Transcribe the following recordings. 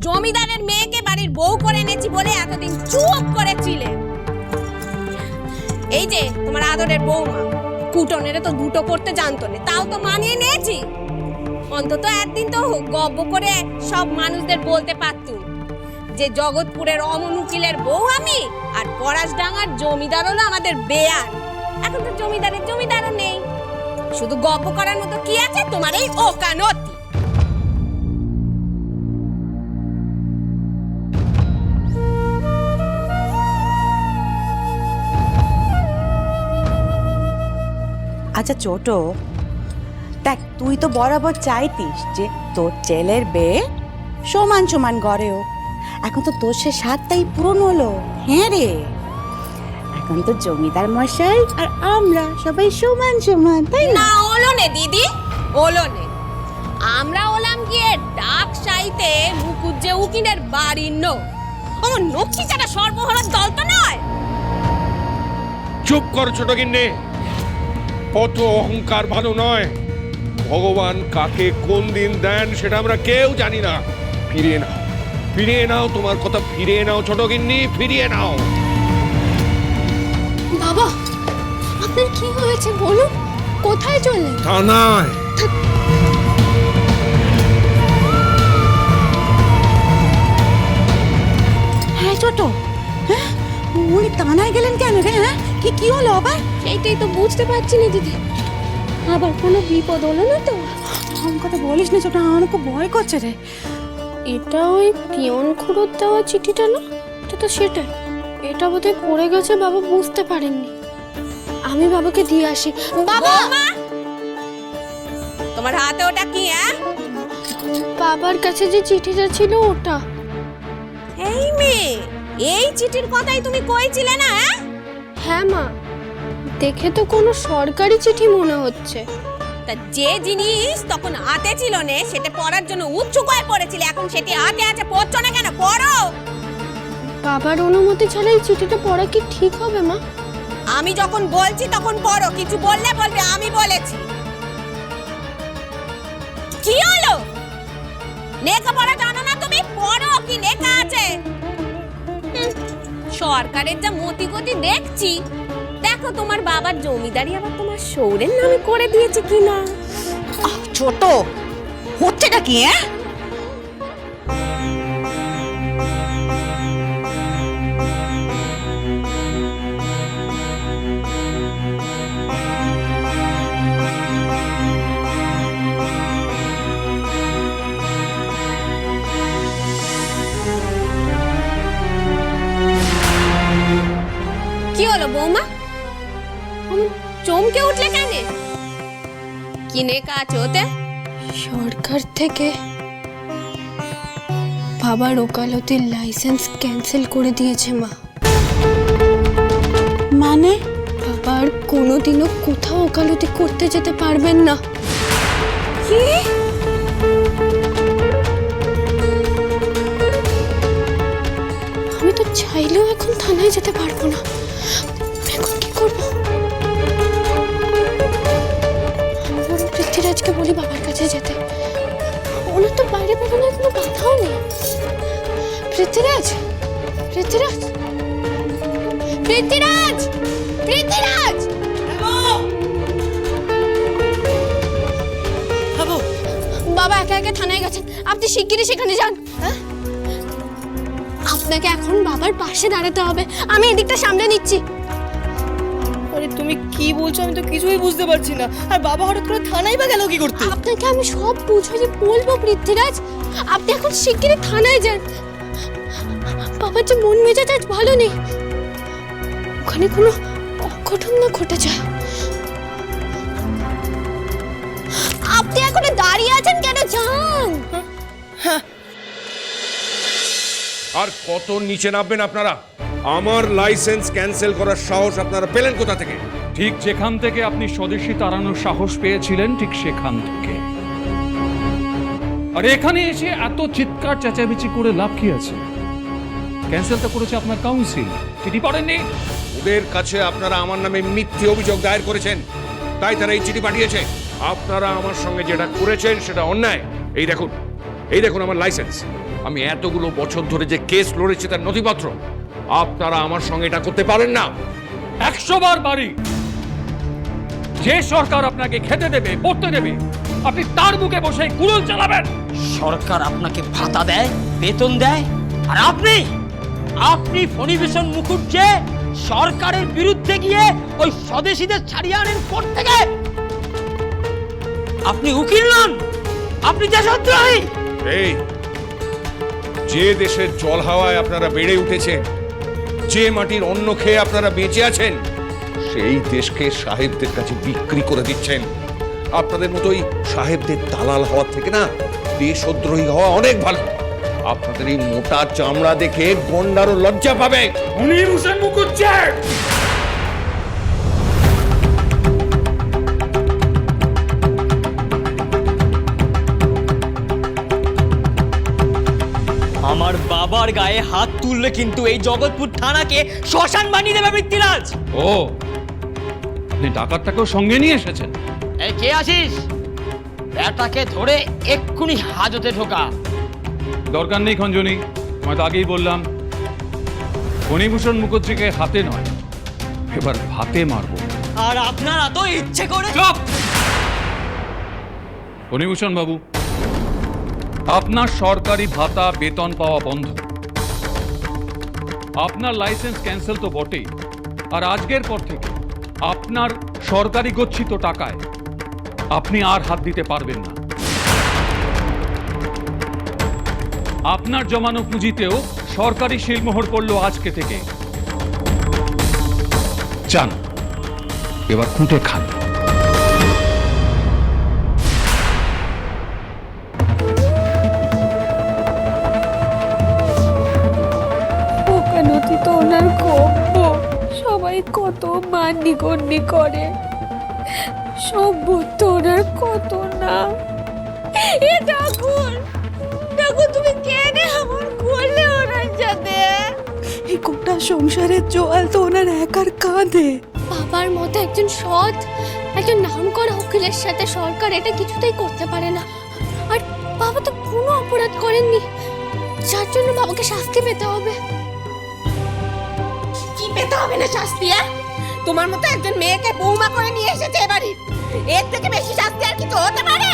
জমিদারের মেয়েকে বাড়ির বউ করে এনেছি বলে এতদিন চুপ করেছিলে। এই যে তোমার আদরের বৌমা কুটনের তো দুটো করতে জানতো না, তাও তো মানিয়ে নিয়েছি। অন্তত একদিন তো গব্ব করে সব মানুষদের বলতে পারতুম যে জগৎপুরের অমন উকিলের বউ আমি, আর পরাশডাঙ্গার জমিদার হলো আমাদের বেয়ান। এখন তো জমিদারও নেই, শুধু গব্ব করার মতো কি আছে তোমার এই ওকানতি। আচ্ছা ছোট, দেখ তুই তো বরাবর চাইতিস যে তোর ছেলের বিয়ে সমান সমান গড়েও। এখন তো তোর সে সাতটাই পূরণ হলো। হ্যাঁ রে, এখন তো জমিদার মশাই আর আমরা সবাই সমান সমান, তাই না? হলো নে দিদি, হলো নে। আমরা হলাম গিয়ে ডাক সাইতে মুকুজ্জে উকিলের বাড়ির নোক। আমার নকশি ছাড়া সর্বহারার দল তো নয়। চুপ কর ছোট গিন্নি, অত অহংকার ভালো নয়। ভগবান কাকে কোন দিন দেন সেটা আমরা কেউ জানি না। ফিরিয়ে নাও তোমার কথা, ফিরিয়ে নাও ছোট গিন্নি, ফিরিয়ে নাও। বাবা, আপনার কি হয়েছে বলুন, কোথায় চললেন? থানায়। হ্যাঁ ছোট, হ্যাঁ উনি থানায় গেলেন কেন রে? হ্যাঁ কি হলো আবার? সেইটাই তো বুঝতে পারছি না দিদি, আবার কোনো বিপদ হলো না তো? আমার কথা বলিস না ছোট, আমার খুব ভয় করছে রে। এটা ওই পিয়ন খুঁড়োর দেওয়া চিঠিটা না? এটা তো সেটাই। এটা বোধহয় পড়ে গেছে, বাবা বুঝতে পারেননি। আমি বাবাকে দিয়ে আসি। বাবা, তোমার হাতে ওটা কি? বাবার কাছে যে চিঠিটা ছিল ওটা। এই মেয়ে, এই চিঠির কথাই তুমি কইছিলে না? হ্যাঁ মা, দেখে তো কোনো সরকারি চিঠি মনে হচ্ছে। তা যে জিনিস তখন হাতে ছিল না সেটা পড়ার জন্য উৎসুক হয়ে পড়েছিলে, এখন সেটি হাতে আছে, পড়ছো না কেন? পড়ো। বাবার অনুমতি ছাড়া এই চিঠিটা পড়া কি ঠিক হবে মা? আমি যখন বলছি তখন পড়ো, কিছু বললে বলবে আমি বলেছি। কি হলো? লেখাপড়া জানো না তুমি? পড়ো, কি লেখা আছে। সরকারের যা মতি গতি দেখছি, দেখো তোমার বাবার জমিদারি আবার তোমার শৌরের নামে করে দিয়েছে কিনা। ছোট, হচ্ছেটা কি? কি হলো বৌমা, চমকে উঠলে কেন? কি লেখা আছে ওতে? সরকার থেকে বাবার ওকালতির লাইসেন্স ক্যান্সেল করে দিয়েছে মা। মানে? বাবার কোনোদিনও কোথাও ওকালতি করতে যেতে পারবেন না। কি? আমি তো চাইলেও এখন থানায় যেতে পারবো না। এখন কি করবো? পৃথ্বীরাজকে বলি বাবার কাছে যেতে। ওনার তো বাইরে বেরোনোর কোনো বাধাও নেই। পৃথ্বীরাজ, পৃথ্বীরাজ, পৃথ্বীরাজ, পৃথ্বীরাজ! বাবা একা একা থানায় গেছেন, আপনি শিগগিরই সেখানে যান। আপনাকে এখন বাবার পাশে দাঁড়াতে হবে, আমি এদিকটা সামলে নিচ্ছি। আরে তুমি কি বলছো? আমি তো কিছুই বুঝতে পারছি না। আর বাবা হঠাৎ করে থানায় বা গেল কি করতে? আপনাকে আমি সব বুঝিয়ে বলবো পৃথ্বীরাজ, আপনি এখন শিগগিরই থানায় যান। বাবার যে মন মেজাজ আজ ভালো নেই, ওখানে কোনো অঘটন না ঘটে যায়। আপনি এখন দাঁড়িয়ে আছেন কেন? যান। আর কত নিচে নামবেন আপনারা? আমার লাইসেন্স ক্যান্সেল করার সাহস আপনারা পেলেন কোথা থেকে? ঠিক যেখান থেকে আপনি স্বদেশী তাড়ানোর সাহস পেয়েছিলেন, ঠিক সেখান থেকে। আর এখানে এসে এত চিৎকার চেঁচামেচি করে লাভ কি আছে? ক্যান্সেলটা করেছে আপনার কাউন্সিল, চিঠি পড়েননি। ওদের কাছে আপনারা আমার নামে মিথ্যে অভিযোগ দায়ের করেছেন, তাই তারা এই চিঠি পাঠিয়েছে। আপনারা আমার সঙ্গে যেটা করেছেন সেটা অন্যায়। এই দেখুন আমার লাইসেন্স। আমি এতগুলো বছর ধরে যে কেস লড়েছি তার নথিপত্র। আপনারা আমার সঙ্গে এটা করতে পারেন না। 100 বার বাড়ি। যে সরকার আপনাকে খেতে দেবে, পড়তে দেবে, আপনি তার বুকে বসে কুড়ুল চালাবেন। সরকার আপনাকে ভাতা দেয়, বেতন দেয়, আর আপনি ফণীভূষণ মুখুজ্জে সরকারের বিরুদ্ধে গিয়ে ওই স্বদেশীদের ছাড়িয়ে আনেন কোর্ট থেকে। আপনি উকিল নন, আপনি দেশদ্রোহী। এই যে দেশের জল হাওয়ায় আপনারা বেড়ে উঠেছেন, যে মাটির অন্ন খেয়ে আপনারা বেঁচে আছেন, সেই দেশকে সাহেবদের কাছে বিক্রি করে দিচ্ছেন। আপনাদের মতোই সাহেবদের দালাল হওয়ার থেকে না দেশদ্রোহী হওয়া অনেক ভালো। আপনাদের এই মোটা চামড়া দেখে গন্ডারও লজ্জা পাবে। ফণীভূষণ মুখুজ্জে, আমার বাবার গায়ে হাত তুললে কিন্তু এই জগৎপুর থানাকে শ্মশান বানিয়ে দেবে পৃথ্বীরাজ। ও আপনি ডাকাতটাকেও সঙ্গে নিয়ে এসেছেন? এই কে আছিস? ব্যাটাকে ধরে এক্ষুনি হাজতে ঢোকা। দরকার নেই খঞ্জনি, আমি তো আগেই বললাম ফণীভূষণ মুখুজ্জিকে হাতে নয়, এবার ভাতে মারবো। আর আপনারা তো ইচ্ছে করে। চুপ! ফণীভূষণ বাবু, আপনার সরকারি ভাতা বেতন পাওয়া বন্ধ, আপনার লাইসেন্স ক্যান্সেল তো বটেই, আর আজকের পর থেকে আপনার সরকারি গচ্ছিত টাকায় আপনি আর হাত দিতে পারবেন না। আপনার জমানো পুঁজিতেও সরকারি শিলমোহর পড়লো আজকে থেকে। চান এবার খুঁটে খান। ওখানতি তো ওনার গপ্প, সবাই কত মান্যি গণ্যি করে, সভ্য তো ওনার কত নাম। এ ঠাকুর, ঠাকুর তুমি কেনে এমন করলে ওনার সাথে? এই গোটা সংসারের জোয়াল তো ওনার একার কাঁধে। বাবার মতো একজন সৎ, একজন নামকরা উকিলের সাথে সরকার এটা কিছুতেই করতে পারে না। আর বাবা তো কোনো অপরাধ করেননি, যার জন্য বাবাকে শাস্তি পেতে হবে। কি পেতে হবে না শাস্তি? তোমার মতো একজন মেয়েকে বৌমা করে নিয়ে এসেছে এবারে, এর থেকে বেশি শাস্তি আর কিছু হতে পারে?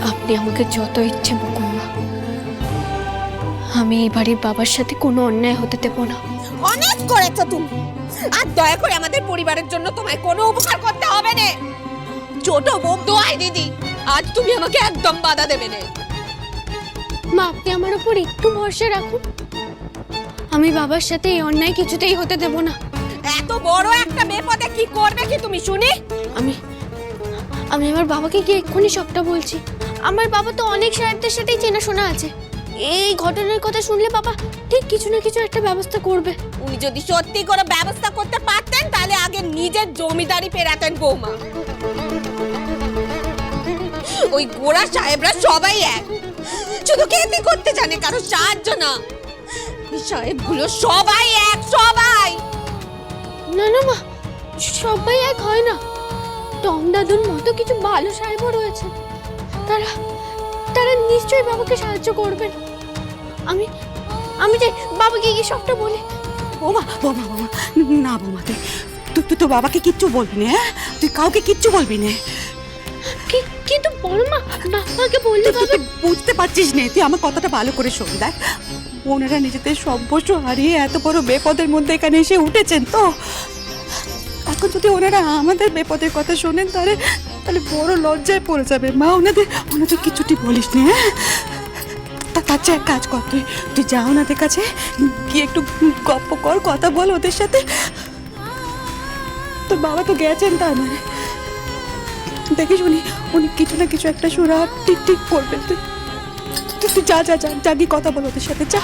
আপনি আমাকে যত ইচ্ছে বকুন না, আমি এই বাড়ির বাবার সাথে কোনো অন্যায় হতে দেব না। অনেক করেছো তুমি, আর দয়া করে আমাদের পরিবারের জন্য তোমায় কোনো উপকার করতে হবে না। ছোট বউ দোয়াই দিদি, আজ তুমি আমাকে একদম বাধা দেবে না। মা, আপনি আমার উপর একটু ভরসা রাখুন, আমি বাবার সাথে এই অন্যায় কিছুতেই হতে দেব না। এত বড় একটা বিপদে কি করবে কি তুমি শুনি? আমি আমার বাবাকে গিয়ে এক্ষুনি সবটা বলছি। আমার বাবা তো অনেক সাহেবদের সাথেই চেনাশোনা আছে, এই ঘটনার কথা শুনলে বাবা ঠিক কিছু না কিছু একটা ব্যবস্থা করবে। উনি যদি সত্যি করে ব্যবস্থা করতে পারতেন তাহলে আগে নিজের জমিদারি পেরাতেন বৌমা। ওই গোড়া সাহেবরা সবাই এক, শুধু খেতে করতে জানে, কারো সাহায্য না। সাহেবগুলো সবাই এক, সবাই। না না মা, সবাই এক হয় না। টম দাদুর মতো কিছু ভালো সাহেবও রয়েছে, তারা তারা নিশ্চয়ই বাবাকে সাহায্য করবেন। আমি যাই, বাবাকে গিয়ে সবটা বলি। বোমা বোমা বোমা, না বোমা, তুই তো বাবাকে কিচ্ছু বলবি না, তুই কাউকে কিচ্ছু বলবি না। কিন্তু বড় মা, বাবাকে বললে বাবা। বুঝতে পারছিস না, তুই আমার কথাটা ভালো করে শোন। দেখ, ওনারা নিজেদের সর্বস্ব হারিয়ে এত বড় বেপদের মধ্যে এখানে এসে উঠেছেন, তো এখন যদি ওনারা আমাদের বেপদের কথা শোনেন তাহলে বড় লজ্জায় পড়ে যাবে। মা, ওনাদের কিছুটি বলিস না। তার চেয়ে এক কাজ কর, তুই যা ওনাদের কাছে গিয়ে একটু গপ্প কর, কথা বল ওদের সাথে। তোর বাবা তো গেছেন, তা নয়, দেখিস উনি কিছু না কিছু একটা সুরা ঠিক করবেন। তুই যা গিয়ে কথা বল ওদের সাথে, যা।